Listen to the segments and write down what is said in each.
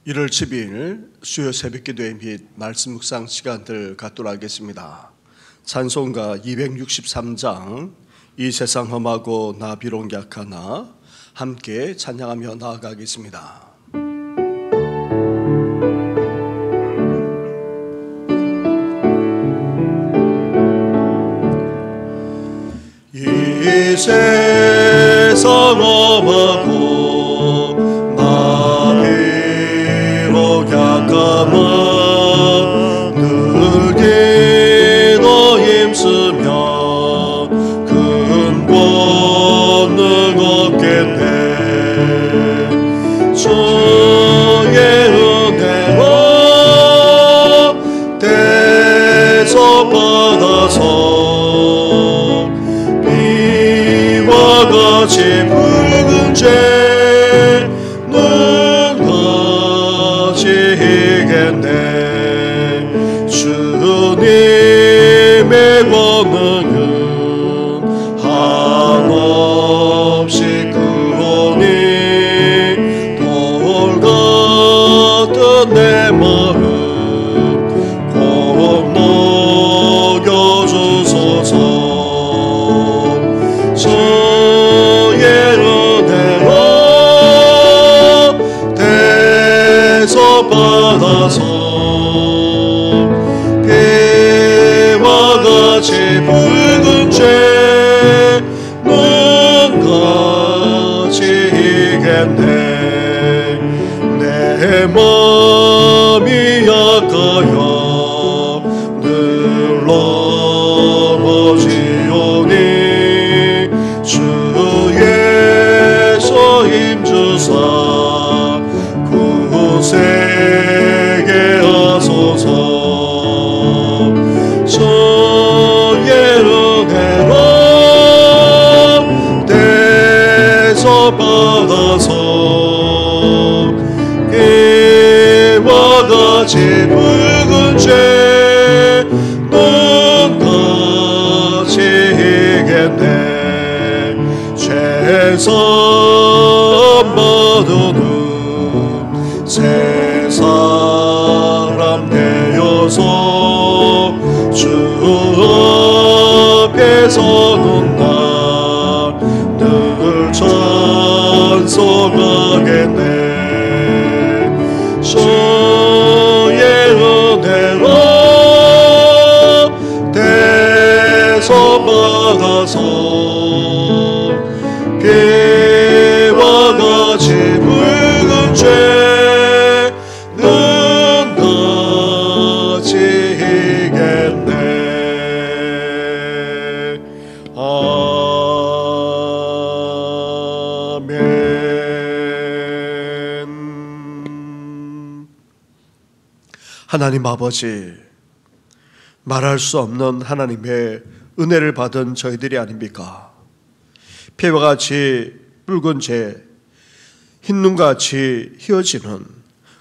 1월 12일 수요 새벽기도회 및 말씀 묵상 시간들 갖도록 하겠습니다. 찬송가 263장 이 세상 험하고 나 비록 약하나 함께 찬양하며 나아가겠습니다. 이 세상 험하고 나 비록 약하나 늘 기도 힘쓰며 큰 권능 얻겠네. 주의 은혜로 대접받아서 비와 같이 붉은 죄는 거치겠네. 주님의 권능은 한없이 크오니 돌 같은 내 마음 꼭 녹여주소서. 받아서 비와 같이 붉은 죄는 거치겠네. 내 마음이 약하여 늘 넘어지오니 주 예수 힘주사 세게 하소서. 주의 은혜로 대접받아서 비와 같이 붉은 죄는 거치겠네. 최선 받은 새 사람 되어서 주 앞에 서는 날 늘 찬송하겠네. 주의 은혜로 대접받아서 비와 같이 붉은 죄 하나님 아버지, 말할 수 없는 하나님의 은혜를 받은 저희들이 아닙니까? 피와 같이 붉은 죄, 흰눈같이 휘어지는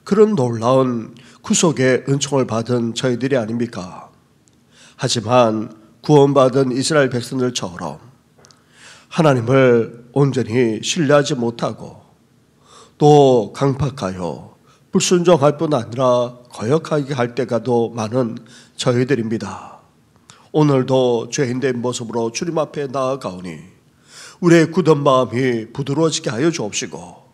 그런 놀라운 구속의 은총을 받은 저희들이 아닙니까? 하지만 구원받은 이스라엘 백성들처럼 하나님을 온전히 신뢰하지 못하고 또 강팍하여 불순종할 뿐 아니라 거역하게 할 때가 더 많은 저희들입니다. 오늘도 죄인된 모습으로 주님 앞에 나아가오니 우리의 굳은 마음이 부드러워지게 하여 주옵시고,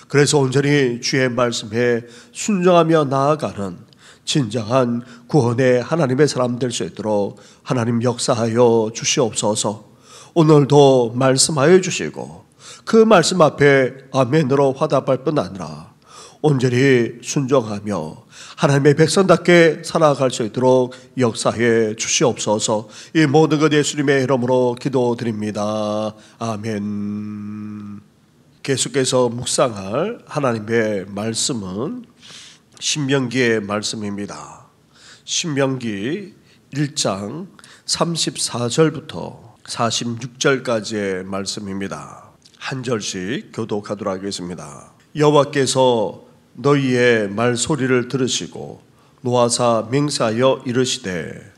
그래서 온전히 주의 말씀에 순종하며 나아가는 진정한 구원의 하나님의 사람 될 수 있도록 하나님 역사하여 주시옵소서. 오늘도 말씀하여 주시고 그 말씀 앞에 아멘으로 화답할 뿐 아니라 온전히 순종하며 하나님의 백성답게 살아갈 수 있도록 역사해 주시옵소서. 이 모든 것 예수님의 이름으로 기도드립니다. 아멘. 계속해서 묵상할 하나님의 말씀은 신명기의 말씀입니다. 신명기 1장 34절부터 46절까지의 말씀입니다. 한 절씩 교독하도록 하겠습니다. 여호와께서 너희의 말소리를 들으시고 노하사 맹세하여 이르시되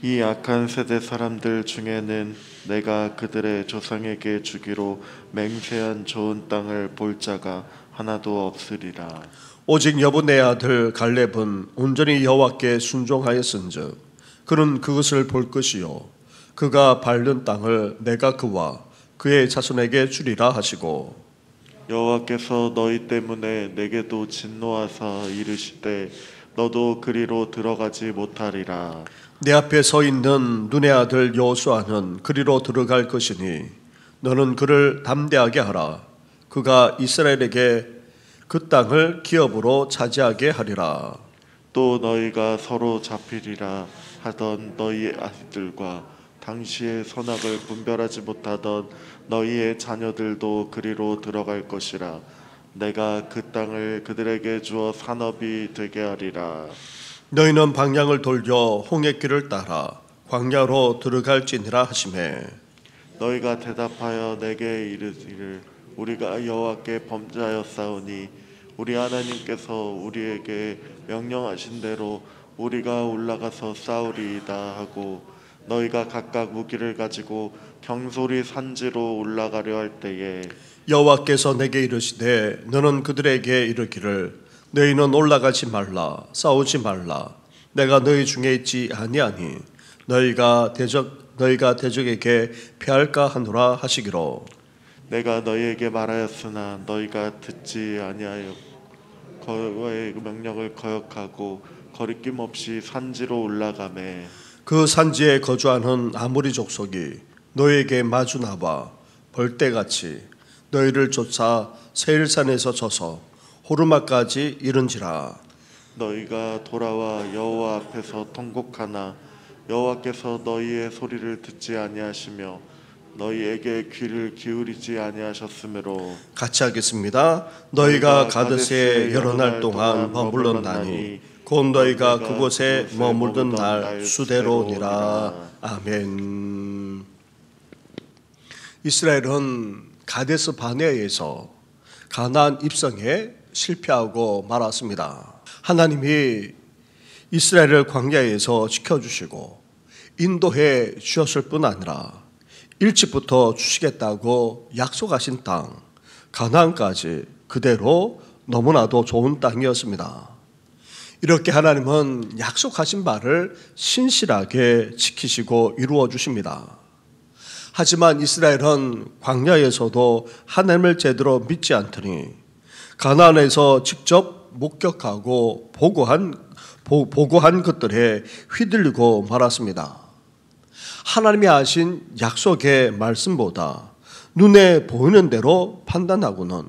이 악한 세대 사람들 중에는 내가 그들의 조상에게 주기로 맹세한 좋은 땅을 볼 자가 하나도 없으리라. 오직 여분의 아들 갈렙은 온전히 여호와께 순종하였은즉 그는 그것을 볼 것이요 그가 밟는 땅을 내가 그와 그의 자손에게 주리라 하시고 여호와께서 너희 때문에 내게도 진노하사 이르시되 너도 그리로 들어가지 못하리라. 내 앞에 서 있는 눈의 아들 여호수아는 그리로 들어갈 것이니 너는 그를 담대하게 하라. 그가 이스라엘에게 그 땅을 기업으로 차지하게 하리라. 또 너희가 서로 잡히리라 하던 너희 아들들과 당시의 선악을 분별하지 못하던 너희의 자녀들도 그리로 들어갈 것이라. 내가 그 땅을 그들에게 주어 산업이 되게 하리라. 너희는 방향을 돌려 홍해길을 따라 광야로 들어갈지니라 하시매 너희가 대답하여 내게 이르기를 우리가 여호와께 범죄하였사오니 우리 하나님께서 우리에게 명령하신 대로 우리가 올라가서 싸우리이다 하고 너희가 각각 무기를 가지고 경솔히 산지로 올라가려 할 때에 여호와께서 내게 이르시되 너는 그들에게 이르기를 너희는 올라가지 말라 싸우지 말라 내가 너희 중에 있지 아니하니 너희가 대적에게 피할까 하노라 하시기로 내가 너희에게 말하였으나 너희가 듣지 아니하여 그의 명령을 거역하고 거리낌 없이 산지로 올라가매 그 산지에 거주하는 아모리 족속이 너희에게 마주 나와 벌떼같이 너희를 쫓아 세일산에서 져서 호르마까지 이른지라. 너희가 돌아와 여호와 앞에서 통곡하나 여호와께서 너희의 소리를 듣지 아니하시며 너희에게 귀를 기울이지 아니하셨으므로 같이 하겠습니다. 너희가 가데스에 여러 날 동안 머물렀나니 곧 너희가 그곳에 머물던 날 수대로니라. 아멘. 이스라엘은 가데스 바네아에서 가나안 입성에 실패하고 말았습니다. 하나님이 이스라엘을 광야에서 지켜주시고 인도해 주셨을 뿐 아니라 일찍부터 주시겠다고 약속하신 땅 가나안까지 그대로 너무나도 좋은 땅이었습니다. 이렇게 하나님은 약속하신 바를 신실하게 지키시고 이루어 주십니다. 하지만 이스라엘은 광야에서도 하나님을 제대로 믿지 않더니 가나안에서 직접 목격하고 보고한 것들에 휘둘리고 말았습니다. 하나님이 하신 약속의 말씀보다 눈에 보이는 대로 판단하고는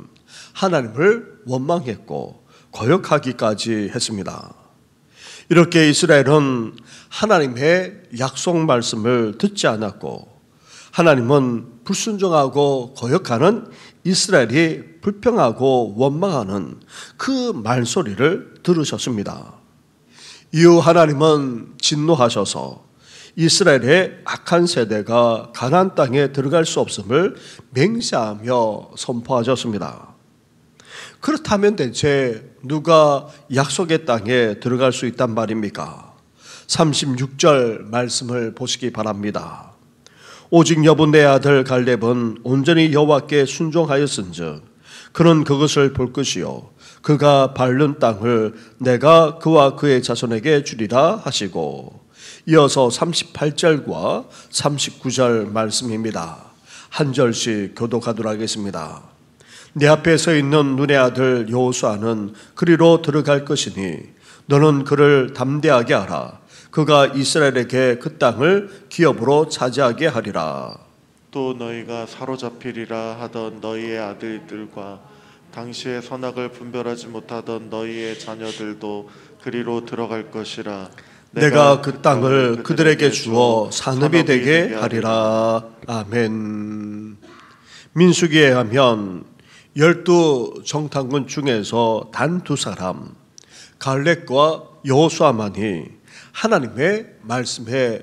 하나님을 원망했고 거역하기까지 했습니다. 이렇게 이스라엘은 하나님의 약속 말씀을 듣지 않았고 하나님은 불순종하고 거역하는 이스라엘이 불평하고 원망하는 그 말소리를 들으셨습니다. 이후 하나님은 진노하셔서 이스라엘의 악한 세대가 가나안 땅에 들어갈 수 없음을 맹세하며 선포하셨습니다. 그렇다면 대체 누가 약속의 땅에 들어갈 수 있단 말입니까? 36절 말씀을 보시기 바랍니다. 오직 여분의 아들 갈렙은 온전히 여호와께 순종하였은즉 그는 그것을 볼 것이요 그가 밟는 땅을 내가 그와 그의 자손에게 주리라 하시고 이어서 38절과 39절 말씀입니다. 한 절씩 교독하도록 하겠습니다. 내 앞에 서 있는 눈의 아들 여호수아는 그리로 들어갈 것이니 너는 그를 담대하게 하라. 그가 이스라엘에게 그 땅을 기업으로 차지하게 하리라. 또 너희가 사로잡히리라 하던 너희의 아들들과 당시의 선악을 분별하지 못하던 너희의 자녀들도 그리로 들어갈 것이라. 내가 그 땅을 그들에게 주어 산업이 되게 하리라. 아멘. 민수기에 하면 12 정탐꾼 중에서 단 2사람 갈렙과 여호수아만이 하나님의 말씀에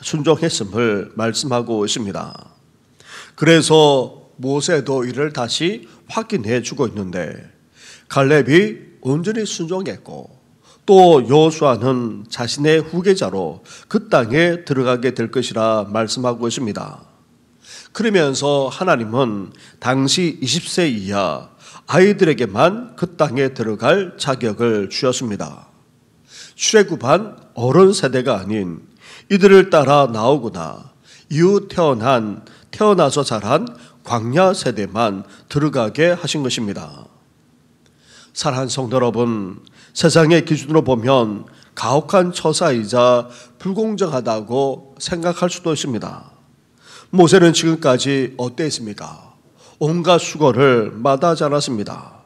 순종했음을 말씀하고 있습니다. 그래서 모세도 이를 다시 확인해 주고 있는데 갈렙이 온전히 순종했고 또 여호수아는 자신의 후계자로 그 땅에 들어가게 될 것이라 말씀하고 있습니다. 그러면서 하나님은 당시 20세 이하 아이들에게만 그 땅에 들어갈 자격을 주었습니다. 출애굽한 어른 세대가 아닌 이들을 따라 나오거나 이후 태어나서 자란 광야 세대만 들어가게 하신 것입니다. 사랑하는 성도 여러분, 세상의 기준으로 보면 가혹한 처사이자 불공정하다고 생각할 수도 있습니다. 모세는 지금까지 어땠습니까? 온갖 수고를 마다하지 않았습니다.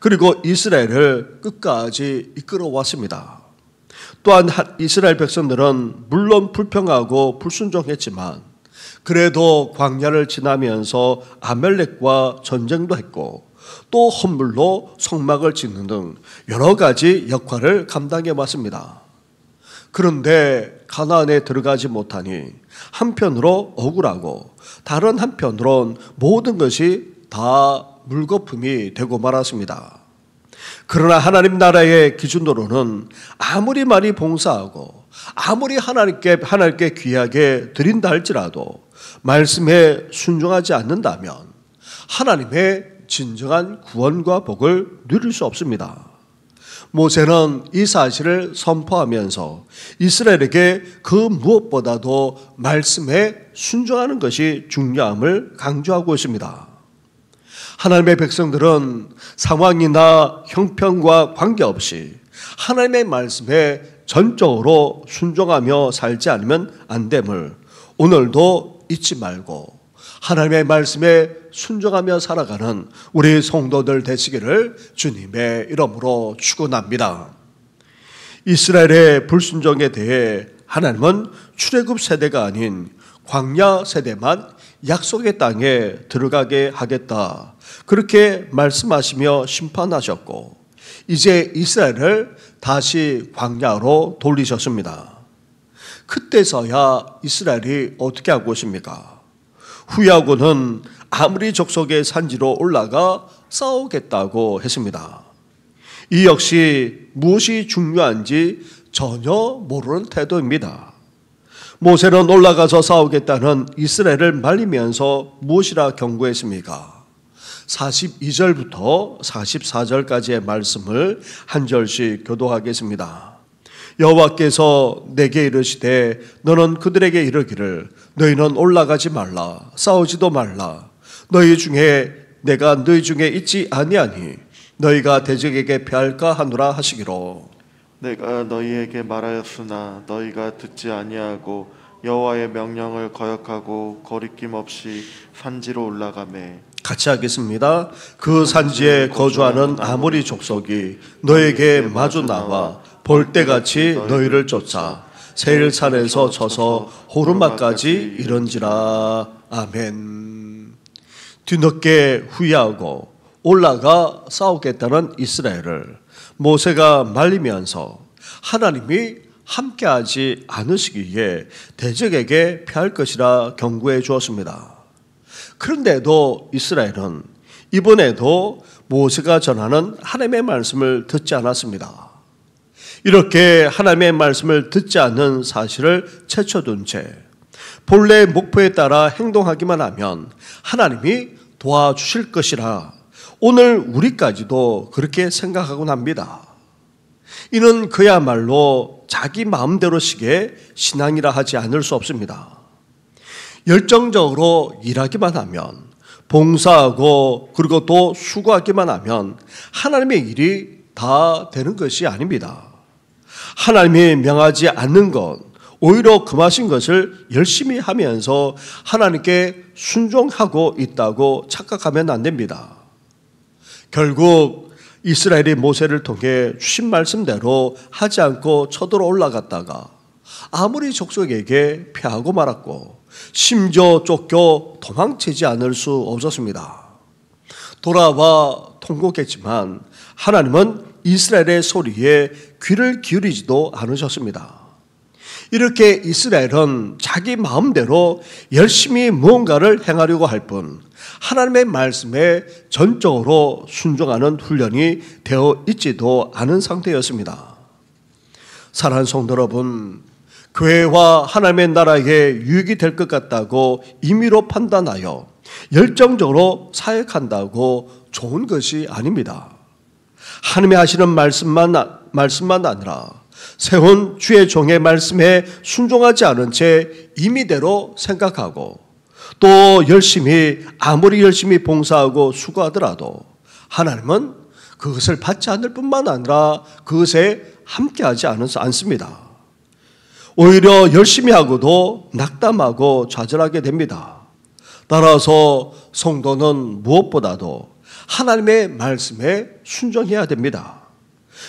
그리고 이스라엘을 끝까지 이끌어왔습니다. 또한 이스라엘 백성들은 물론 불평하고 불순종했지만 그래도 광야를 지나면서 아멜렉과 전쟁도 했고 또 헌물로 성막을 짓는 등 여러 가지 역할을 감당해 왔습니다. 그런데 가나안에 들어가지 못하니 한편으로 억울하고 다른 한편으론 모든 것이 다 물거품이 되고 말았습니다. 그러나 하나님 나라의 기준으로는 아무리 많이 봉사하고 아무리 하나님께 귀하게 드린다 할지라도 말씀에 순종하지 않는다면 하나님의 진정한 구원과 복을 누릴 수 없습니다. 모세는 이 사실을 선포하면서 이스라엘에게 그 무엇보다도 말씀에 순종하는 것이 중요함을 강조하고 있습니다. 하나님의 백성들은 상황이나 형편과 관계없이 하나님의 말씀에 전적으로 순종하며 살지 않으면 안 됨을 오늘도 잊지 말고 하나님의 말씀에 순종하며 살아가는 우리 성도들 되시기를 주님의 이름으로 축원합니다. 이스라엘의 불순종에 대해 하나님은 출애굽 세대가 아닌 광야 세대만 약속의 땅에 들어가게 하겠다, 그렇게 말씀하시며 심판하셨고 이제 이스라엘을 다시 광야로 돌리셨습니다. 그때서야 이스라엘이 어떻게 하고 있습니까? 후야고는 아무리 족속의 산지로 올라가 싸우겠다고 했습니다. 이 역시 무엇이 중요한지 전혀 모르는 태도입니다. 모세는 올라가서 싸우겠다는 이스라엘을 말리면서 무엇이라 경고했습니까? 42절부터 44절까지의 말씀을 한 절씩 교도하겠습니다. 여호와께서 내게 이르시되 너는 그들에게 이르기를 너희는 올라가지 말라, 싸우지도 말라. 너희 중에 내가 너희 중에 있지 아니하니 너희가 대적에게 패할까 하노라 하시기로. 내가 너희에게 말하였으나 너희가 듣지 아니하고 여호와의 명령을 거역하고 거리낌 없이 산지로 올라가매. 같이 하겠습니다. 그 산지에 거주하는 아모리 족속이 너에게 마주 나와 볼때같이 너희를 쫓아 세일산에서 쳐서 호르마까지 이른지라. 아멘. 뒤늦게 후회하고 올라가 싸우겠다는 이스라엘을 모세가 말리면서 하나님이 함께하지 않으시기에 대적에게 패할 것이라 경고해 주었습니다. 그런데도 이스라엘은 이번에도 모세가 전하는 하나님의 말씀을 듣지 않았습니다. 이렇게 하나님의 말씀을 듣지 않는 사실을 채쳐둔 채 본래 목표에 따라 행동하기만 하면 하나님이 도와주실 것이라 오늘 우리까지도 그렇게 생각하곤 합니다. 이는 그야말로 자기 마음대로식의 신앙이라 하지 않을 수 없습니다. 열정적으로 일하기만 하면, 봉사하고 그리고 또 수고하기만 하면 하나님의 일이 다 되는 것이 아닙니다. 하나님이 명하지 않는 것, 오히려 금하신 것을 열심히 하면서 하나님께 순종하고 있다고 착각하면 안 됩니다. 결국 이스라엘이 모세를 통해 주신 말씀대로 하지 않고 쳐들어 올라갔다가 아무리 족속에게 패하고 말았고 심지어 쫓겨 도망치지 않을 수 없었습니다. 돌아와 통곡했지만 하나님은 이스라엘의 소리에 귀를 기울이지도 않으셨습니다. 이렇게 이스라엘은 자기 마음대로 열심히 무언가를 행하려고 할 뿐 하나님의 말씀에 전적으로 순종하는 훈련이 되어 있지도 않은 상태였습니다. 사랑하는 성도 여러분, 교회와 하나님의 나라에 유익이 될 것 같다고 임의로 판단하여 열정적으로 사역한다고 좋은 것이 아닙니다. 하나님이 하시는 말씀만 아니라 세운 주의 종의 말씀에 순종하지 않은 채 임의대로 생각하고 또 아무리 열심히 봉사하고 수고하더라도 하나님은 그것을 받지 않을 뿐만 아니라 그것에 함께하지 않습니다. 오히려 열심히 하고도 낙담하고 좌절하게 됩니다. 따라서 성도는 무엇보다도 하나님의 말씀에 순종해야 됩니다.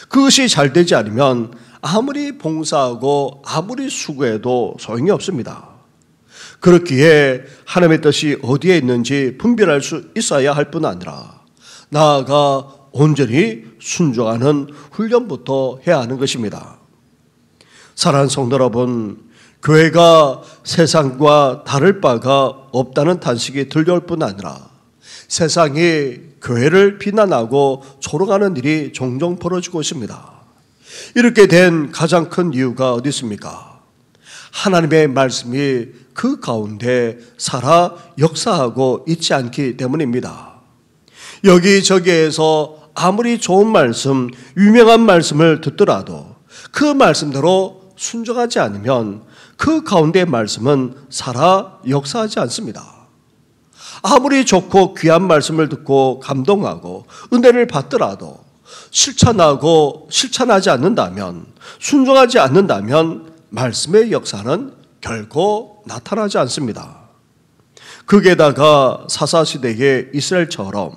그것이 잘 되지 않으면 아무리 봉사하고 아무리 수고해도 소용이 없습니다. 그렇기에 하나님의 뜻이 어디에 있는지 분별할 수 있어야 할 뿐 아니라 나아가 온전히 순종하는 훈련부터 해야 하는 것입니다. 사랑하는 성도 여러분, 교회가 세상과 다를 바가 없다는 탄식이 들려올 뿐 아니라 세상이 교회를 비난하고 조롱하는 일이 종종 벌어지고 있습니다. 이렇게 된 가장 큰 이유가 어디 있습니까? 하나님의 말씀이 그 가운데 살아 역사하고 있지 않기 때문입니다. 여기저기에서 아무리 좋은 말씀, 유명한 말씀을 듣더라도 그 말씀대로 순종하지 않으면 그 가운데의 말씀은 살아 역사하지 않습니다. 아무리 좋고 귀한 말씀을 듣고 감동하고 은혜를 받더라도 실천하지 않는다면, 순종하지 않는다면 말씀의 역사는 결코 나타나지 않습니다. 거기에다가 사사시대의 이스라엘처럼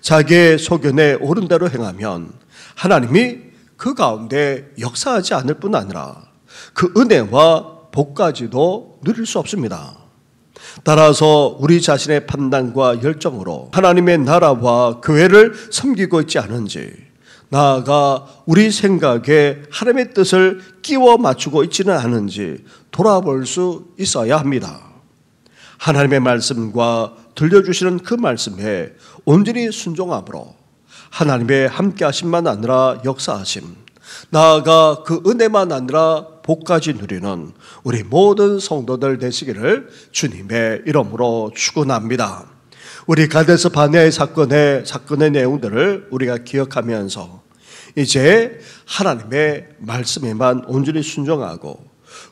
자기의 소견에 옳은 대로 행하면 하나님이 그 가운데 역사하지 않을 뿐 아니라 그 은혜와 복까지도 누릴 수 없습니다. 따라서 우리 자신의 판단과 열정으로 하나님의 나라와 교회를 섬기고 있지 않은지, 나아가 우리 생각에 하나님의 뜻을 끼워 맞추고 있지는 않은지 돌아볼 수 있어야 합니다. 하나님의 말씀과 들려주시는 그 말씀에 온전히 순종함으로 하나님의 함께하심만 아니라 역사하심, 나아가 그 은혜만 아니라 복까지 누리는 우리 모든 성도들 되시기를 주님의 이름으로 축원합니다. 우리 가데스 바네아의 사건의 내용들을 우리가 기억하면서 이제 하나님의 말씀에만 온전히 순종하고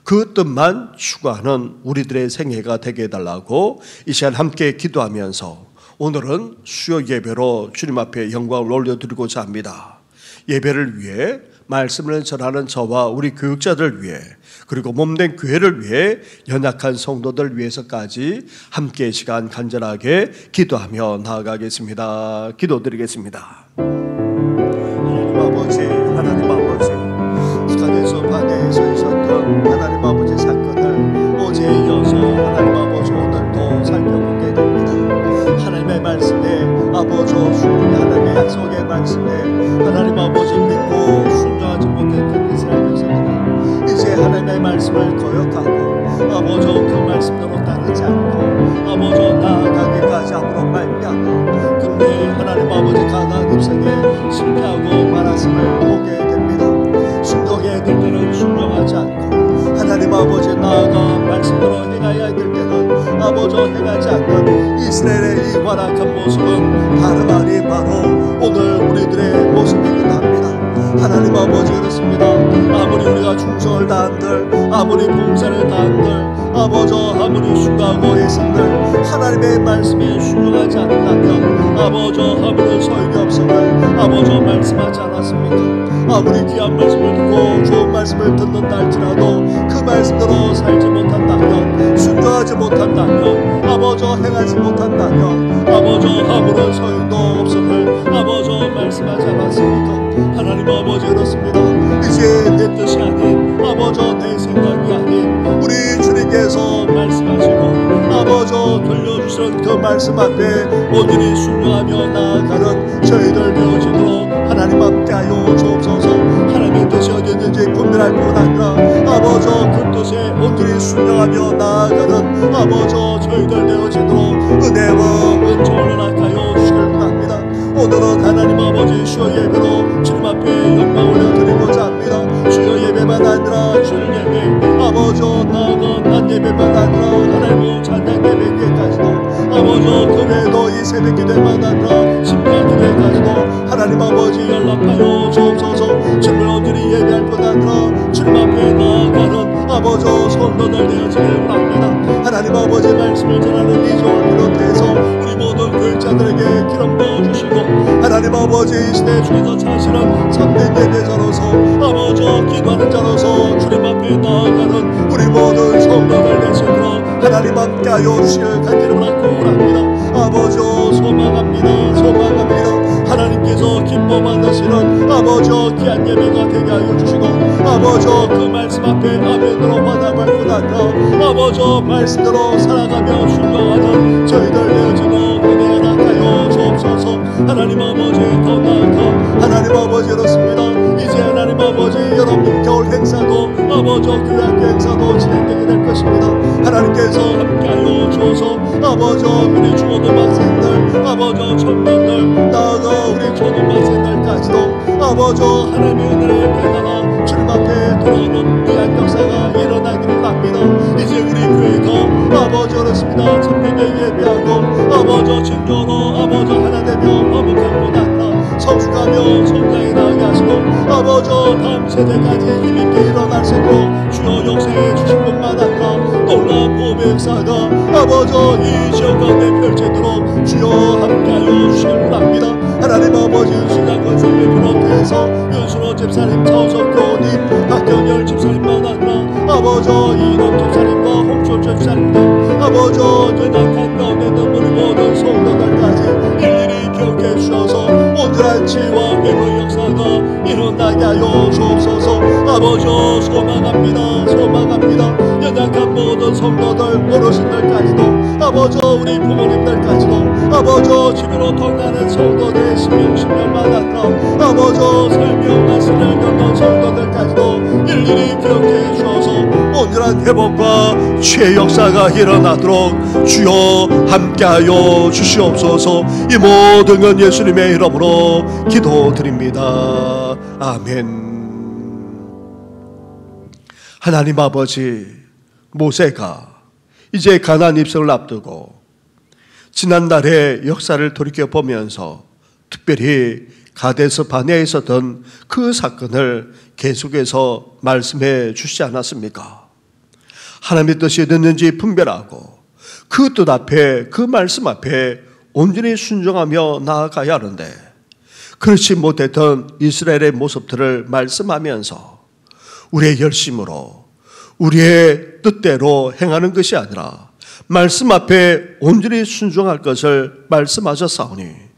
그 뜻만 추구하는 우리들의 생애가 되게 해달라고 이 시간 함께 기도하면서 오늘은 수요 예배로 주님 앞에 영광을 올려드리고자 합니다. 예배를 위해 말씀을 전하는 저와 우리 교육자들 위해, 그리고 몸된 교회를 위해, 연약한 성도들 위해서까지 함께 시간 간절하게 기도하며 나아가겠습니다. 기도드리겠습니다. 하나님 아버지, 가데스 바네아에서 있었던 하나님 아버지 사건을 어제에 이어서 하나님 아버지 오늘도 살펴보게 됩니다. 하나님의 말씀에 아버지 하나님의 약속의 말씀에 하나님 아버지 믿고 순종하지 못했던 이스라엘 백성들이 이제 하나님의 말씀을 거역하고 아버지 그 말씀대로 따르지 않고 아버지 나아가기까지 앞으로 말미암아 근데 하나님 아버지 가나안 입성에 실패하고 말았음을 보게 됩니다. 순종해야 될 때는 순종하지 않고 하나님 아버지 나아가 말씀대로 행하여야 될 때는 아버지 행하지 않는 이스라엘의 이 완악한 모습은 다름 아닌 바로 오늘 우리들의 모습이긴 합니다. 하나님 아버지 그렇습니다. 아무리 우리가 충성을 다한들, 아무리 봉사를 다한들, 아무리 수고하고 애쓴들 하나님의 말씀에 순종하지 않는다면 아무런 소용이 없음을 말씀하지 않았습니까? 아무리 귀한 말씀을 듣고 좋은 말씀을 듣는다 할지라도 그 말씀대로 살지 못한다면, 순종하지 못한다면, 행하지 못한다면 아무런 소용도 없음을 말씀하지 않았습니까? 하나님 아버지 그렇습니다. 이제 내 뜻이 아닌 내 생각이 아닌 우리 주님께서 말씀하시고 들려주시는 그 말씀 앞에 온전히 순종하며 나아가는 저희들 되어지도록 하나님 함께하여 주옵소서. 하나님의 뜻이 어디 있는지 분별할 뿐 아니라 그 뜻에 온전히 순종하며 나아가는 저희들 되어지도록 은혜와 은총을 허락하여 주시길 원합니다. 오늘은 하나님 아버지 주여 예배로 주님 앞에 영광 올려드리고자 합니다. 주여 예배만 아니라 주일 예배, 나아가 난 예배만 아니라 하나님 찬양 예배 위에까지도 그 외에도 이 새벽 기도만 아니라 심판 아버지 연락하여 주옵소서. 주님을 온전히 예배할 뿐 아니라 주님 앞에 나아가는 아버지 성도들 되어지길 원합니다. 하나님 아버지 말씀을 전하는 이종을 비롯해서 우리 모든 교육자들에게 기름 부어주시고, 하나님 아버지 이 시대에 주께서 차시는 참된 예배자로서 아버지 기도하는 자로서 주님 앞에 나아가는 우리 모든 성도들 되시도록 하나님 함께하여 주시길 간절히 원합니다. 아버지 소망합니다. 소망합니다. 하나님께서 기뻐 받으시는 아버지 귀한 예배가 되게 하여 주시고, 아버지 그 말씀 앞에 아멘으로 받아갈 뿐 아니라 아버지 말씀대로 살아가며 순종하는 저희들 되어지고 은혜 허락하여 주옵소서. 하나님 아버지 더 나아가 하나님 아버지 이렇습니다. 이제 하나님 아버지 여러분 겨울 행사도 아버지 교회학교 행사도 진행되게 될 것입니다. 하나님께서 함께하여 주어서 아버지 우리 중고등학생들 아버지 청년들 나아가 우리 초등학생들까지도 아버지 하나님의 은혜를 깨달아 주님 앞에 돌아오는 귀한 역사가 일어나기를 합니다. 이제 우리 교회가 아버지 어렵습니다. 참되게 예배하고 아버지 증거로 아버지 하나 되며 화목할 뿐 아니라 성숙하며 성장해 나가게 하시고 아버지 다음 세대까지 힘있게 일어날 수 있도록 주여 역사해 주신 것만 아니라 놀라운 보험의 역사가 아버지 이 지역 가운데 펼치도록 주여 함께하여 주시길 바랍니다. 하나님 아버지 윤수장 건설을 비롯해서 윤수로 집사님, 차우석 교우님, 박경열 집사님만 아니라 아버지 이남 집사님과 홍철 집사님들 아버지 연약한 가운데 있는 우리 모든 성도들까지 일일이 기억해 주셔서 온전한 치유와 회복의 역사가 일어나게 하여 주옵소서. 아버지 소망합니다. 소망합니다. 연약한 모든 성도들 어르신들까지도 아버지 우리 부모님들까지도 아버지 집으로 통하는 성도들의 신명만 아니라 아버지 삶의 말씀을 겪는 성도들까지도 일일이 기억해 주셔서 온전한 회복과 치유의 역사가 일어나도록 주여 함께하여 주시옵소서. 이 모든 건 예수님의 이름으로 기도드립니다. 아멘. 하나님 아버지, 모세가 이제 가나안 입성을 앞두고 지난날의 역사를 돌이켜보면서 특별히 가데스 바네아에 있었던 그 사건을 계속해서 말씀해 주시지 않았습니까? 하나님의 뜻이 듣는지 분별하고 그 뜻 앞에, 그 말씀 앞에 온전히 순종하며 나아가야 하는데 그렇지 못했던 이스라엘의 모습들을 말씀하면서 우리의 열심으로 우리의 뜻대로 행하는 것이 아니라 말씀 앞에 온전히 순종할 것을 말씀하셨사오니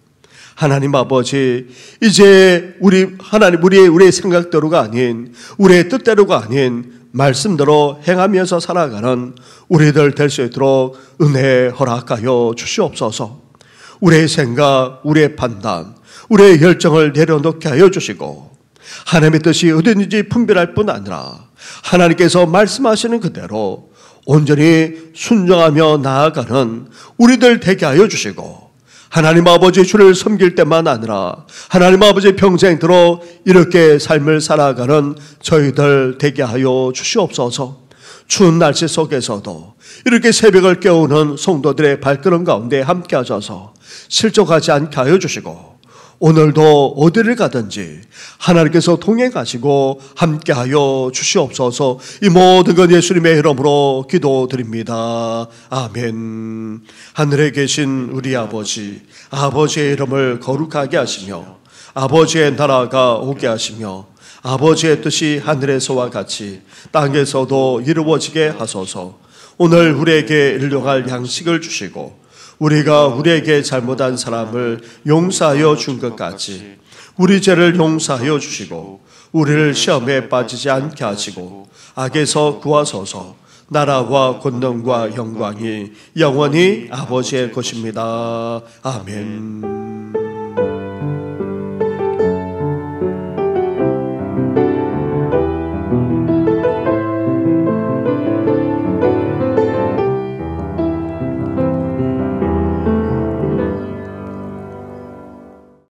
하나님 아버지, 이제 우리의 생각대로가 아닌 우리의 뜻대로가 아닌 말씀대로 행하면서 살아가는 우리들 될 수 있도록 은혜 허락하여 주시옵소서. 우리의 생각, 우리의 판단, 우리의 열정을 내려놓게 하여 주시고 하나님의 뜻이 어디든지 분별할 뿐 아니라 하나님께서 말씀하시는 그대로 온전히 순종하며 나아가는 우리들 되게 하여 주시고 하나님 아버지 주를 섬길 때만 아니라 하나님 아버지 평생도록 이렇게 삶을 살아가는 저희들 되게 하여 주시옵소서. 추운 날씨 속에서도 이렇게 새벽을 깨우는 성도들의 발걸음 가운데 함께 하셔서 실족하지 않게 하여 주시고 오늘도 어디를 가든지 하나님께서 동행하시고 함께하여 주시옵소서. 이 모든 건 예수님의 이름으로 기도드립니다. 아멘. 하늘에 계신 우리 아버지, 아버지의 이름을 거룩하게 하시며 아버지의 나라가 오게 하시며 아버지의 뜻이 하늘에서와 같이 땅에서도 이루어지게 하소서. 오늘 우리에게 일용할 양식을 주시고 우리가 우리에게 잘못한 사람을 용서하여 준 것 같이 우리 죄를 용서하여 주시고 우리를 시험에 빠지지 않게 하시고 악에서 구하소서. 나라와 권능과 영광이 영원히 아버지의 것입니다. 아멘.